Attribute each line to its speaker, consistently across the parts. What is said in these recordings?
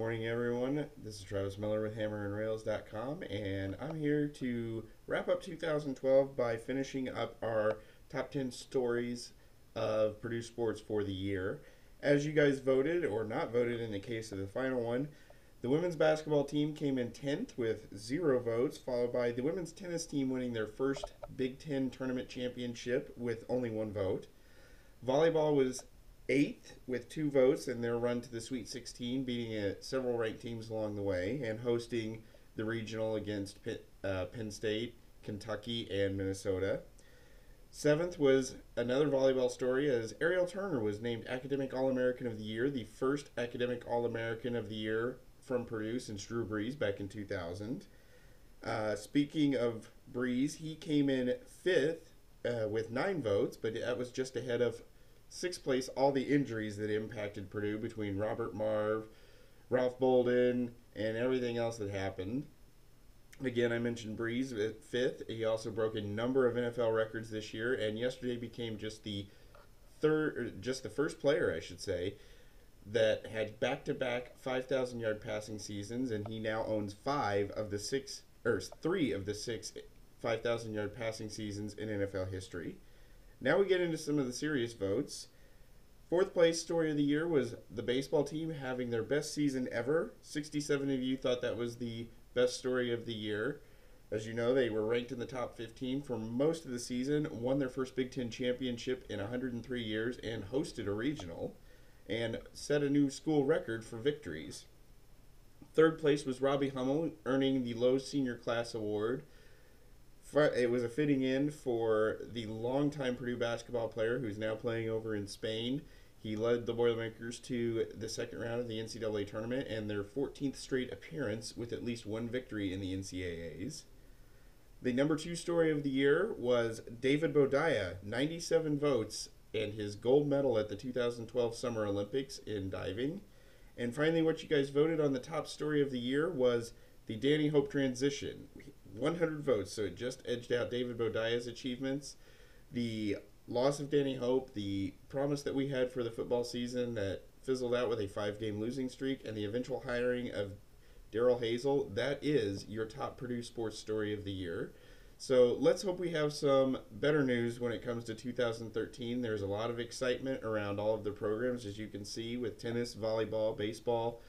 Speaker 1: morning, everyone. This is Travis Miller with HammerandRails.com, and I'm here to wrap up 2012 by finishing up our top 10 stories of Purdue Sports for the year. As you guys voted, or not voted in the case of the final one, the women's basketball team came in 10th with 0 votes, followed by the women's tennis team winning their first Big Ten tournament championship with only 1 vote. Volleyball was 8th with 2 votes in their run to the Sweet 16, beating several ranked teams along the way and hosting the regional against Penn State, Kentucky, and Minnesota. 7th was another volleyball story as Ariel Turner was named Academic All-American of the Year, the first Academic All-American of the Year from Purdue since Drew Brees back in 2000. Speaking of Brees, he came in 5th with 9 votes, but that was just ahead of 6th place, all the injuries that impacted Purdue between Robert Marve, Ralph Bolden, and everything else that happened. Again, I mentioned Brees at 5th. He also broke a number of NFL records this year, and yesterday became just the first player, I should say, that had back-to-back 5,000-yard passing seasons, and he now owns 3 of the 6 5,000-yard passing seasons in NFL history. Now we get into some of the serious votes. 4th place story of the year was the baseball team having their best season ever. 67 of you thought that was the best story of the year. As you know, they were ranked in the top 15 for most of the season, won their first Big Ten championship in 103 years, and hosted a regional, and set a new school record for victories. 3rd place was Robbie Hummel, earning the Lowe's Senior Class Award. It was a fitting end for the longtime Purdue basketball player who's now playing over in Spain. He led the Boilermakers to the second round of the NCAA tournament and their 14th straight appearance with at least 1 victory in the NCAAs. The number 2 story of the year was David Bodiah, 97 votes, and his gold medal at the 2012 Summer Olympics in diving. And finally, what you guys voted on the top story of the year was the Danny Hope transition. 100 votes, so it just edged out David Bodiah's achievements. The loss of Danny Hope, the promise that we had for the football season that fizzled out with a 5-game losing streak, and the eventual hiring of Darrell Hazel, that is your top Purdue sports story of the year. So let's hope we have some better news when it comes to 2013. There's a lot of excitement around all of the programs, as you can see, with tennis, volleyball, baseball,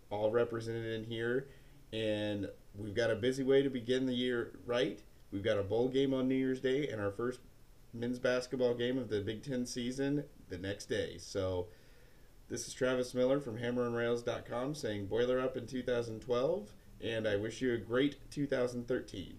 Speaker 1: all represented in here. And we've got a busy way to begin the year right. We've got a bowl game on New Year's Day and our first men's basketball game of the Big Ten season the next day. So this is Travis Miller from HammerandRails.com saying boiler up in 2012, and I wish you a great 2013.